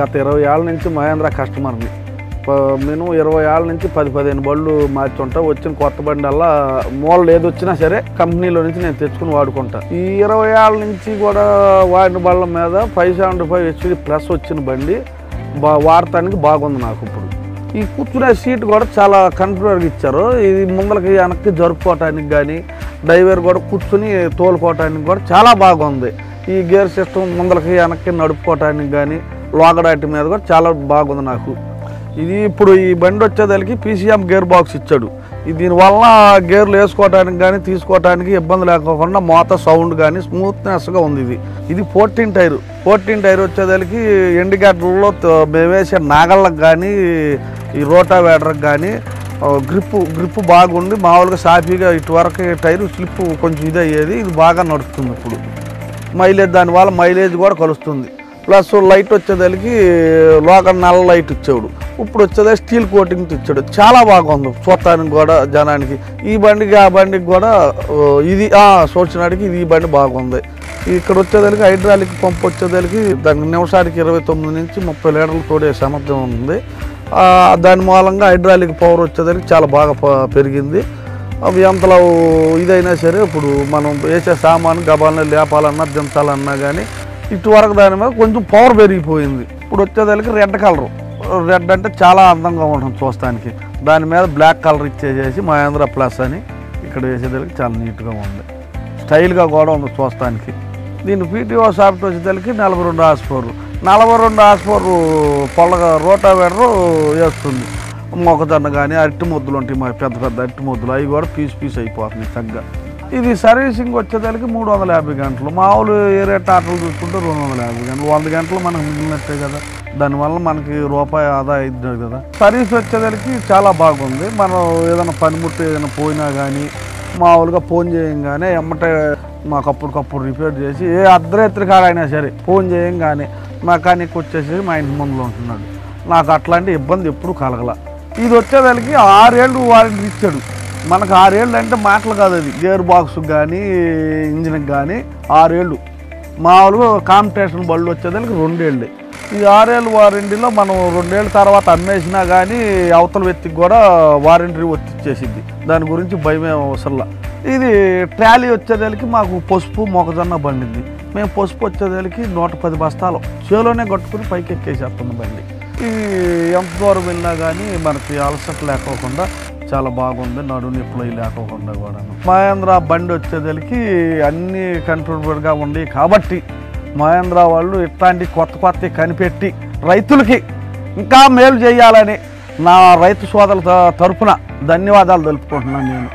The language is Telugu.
గత 20 ఏళ్ల నుంచి మహేంద్ర కస్టమర్ని. నేను 20 ఏళ్ల నుంచి 10-15 బళ్ళు మార్చుంటా. వచ్చిన కొత్త బండి అలా మూలలు ఏదొచ్చినా సరే కంపెనీలో నుంచి నేను తెచ్చుకుని వాడుకుంటా. ఈ 20 ఏళ్ల నుంచి కూడా వాడిన బళ్ళ మీద 575 HP ప్లస్ వచ్చిన బండి వాడటానికి బాగుంది నాకు. ఇప్పుడు ఈ కూర్చునే సీట్ కూడా చాలా కంఫర్ట్గా ఇచ్చారు. ఇది ముందలకి వెనక్కి జరుపుకోవటానికి కానీ డ్రైవర్ కూడా కూర్చుని తోలుకోవటానికి కూడా చాలా బాగుంది. ఈ గేర్ సిస్టమ్ ముందలకి వెనక్కి నడుపుకోవటానికి కానీ లోగడాటి మీద కూడా చాలా బాగుంది నాకు. ఇది ఇప్పుడు ఈ బండి వచ్చేదానికి PCM గేర్ బాక్స్ ఇచ్చాడు. దీనివల్ల గేర్లు వేసుకోవడానికి కానీ తీసుకోవడానికి ఇబ్బంది లేకోకుండా మోత సౌండ్ కానీ స్మూత్నెస్గా ఉంది. ఇది 14 టైర్ వచ్చేదానికి ఎండిగడ్డల్లో మేము వేసే నాగళ్ళకు కానీ ఈ రోటావేటర్కి కానీ గ్రిప్ బాగుండి మామూలుగా సాఫీగా ఇటువరకు టైరు స్లిప్ కొంచెం ఇది అయ్యేది. ఇది బాగా నడుస్తుంది. ఇప్పుడు మైలేజ్ దానివల్ల మైలేజ్ కూడా కలుస్తుంది. ప్లస్ లైట్ వచ్చేదానికి లోకల్ నల్ల లైట్ ఇచ్చాడు. ఇప్పుడు వచ్చేది స్టీల్ కోటింగ్ ఇచ్చాడు. చాలా బాగుంది చూడటానికి కూడా జనానికి. ఈ బండికి ఆ బండికి కూడా ఇది చూసినాడికి ఇది ఈ బండి బాగుంది. ఇక్కడ వచ్చేదానికి హైడ్రాలిక్ పంప్ వచ్చేదానికి దానికి నిమిషానికి 29 నుంచి 30 లీటర్లు తోడే సామర్థ్యం ఉంది. దాని మూలంగా హైడ్రాలిక్ పవర్ వచ్చేదానికి చాలా బాగా పెరిగింది. అవి ఎంతలో ఇదైనా సరే ఇప్పుడు మనం వేసే సామాను గబాలను లేపాలన్నా దించాలన్నా కానీ ఇటువరకు దాని మీద కొంచెం పవర్ పెరిగిపోయింది. ఇప్పుడు వచ్చేదానికి రెడ్ కలరు. రెడ్ అంటే చాలా అందంగా ఉంటుంది చూస్తానికి. దాని మీద బ్లాక్ కలర్ ఇచ్చేసేసి మహేంద్ర ప్లస్ అని ఇక్కడ వేసేదానికి చాలా నీట్గా ఉంది. స్టైల్గా కూడా ఉంది చూస్తానికి. దీని PTO సాఫ్ట్ వచ్చేదానికి 42 హార్స్ పవర్. 42 హార్స్ పవర్ పొలగా రోటావేటర్ వేస్తుంది. మొక్కజొన్న కానీ అరటి ముద్దులు ఉంటాయి, మా పెద్ద పెద్ద అరటి ముద్దులు, అవి కూడా పీస్ అయిపోతున్నాయి చక్కగా. ఇది సర్వీసింగ్ వచ్చేదానికి 350 గంటలు. మామూలు ఏరియా టాటలు చూసుకుంటే 250 గంటలు. 100 గంటలు మనకు మిగిలినట్టే కదా. దానివల్ల మనకి రూపాయి ఆదా అవుతుంది కదా. సర్వీస్ వచ్చేదానికి చాలా బాగుంది. మనం ఏదైనా పనిముట్టు ఏదైనా పోయినా కానీ మామూలుగా ఫోన్ చేయంగానే ఎమ్మటే మాకు అప్పటికప్పుడు రిపేర్ చేసి ఏ అర్ధరాత్రి కాడైనా సరే ఫోన్ చేయంగానే మెకానిక్ వచ్చేసి మా ఇంటి ముందులో ఉంటున్నాడు. నాకు అట్లాంటి ఇబ్బంది ఎప్పుడు కలగల. ఇది వచ్చేదానికి 6 ఏళ్ళు వారంటీ ఇచ్చాడు. మనకు 6 ఏళ్ళు అంటే మాటలు కాదు. అది గేర్ బాక్స్ కానీ ఇంజిన్కి కానీ 6 ఏళ్ళు. మామూలుగా కాంపిటీషన్ బళ్ళు వచ్చేదానికి 2 ఏళ్ళే. ఈ 6 ఏళ్ళు వారంటీలో మనం 2 ఏళ్ళ తర్వాత అమ్మేసినా కానీ అవతల వ్యక్తికి కూడా వారంటీ వచ్చేసింది. దాని గురించి భయమే అవసరంలా. ఇది ట్రాలీ వచ్చేదానికి మాకు పసుపు మొక్కజొన్న బండింది. మేము పసుపు వచ్చేదానికి 110 బస్తాలు చేలోనే కట్టుకుని పైకి ఎక్కేసేస్తుంది బండి. ఇది ఎంత దూరం వెళ్ళినా కానీ మనకి అలసట లేకోకుండా చాలా బాగుంది. నడునొప్పులు లేకోకుండా కూడా. మహేంద్ర బండి వచ్చేదానికి అన్ని కంట్రోల్గా ఉంది కాబట్టి మహేంద్ర వాళ్ళు ఇట్లాంటి కొత్త కనిపెట్టి రైతులకి ఇంకా మేలు చేయాలని నా రైతు సోదరుల తరఫున ధన్యవాదాలు తెలుపుకుంటున్నాను నేను.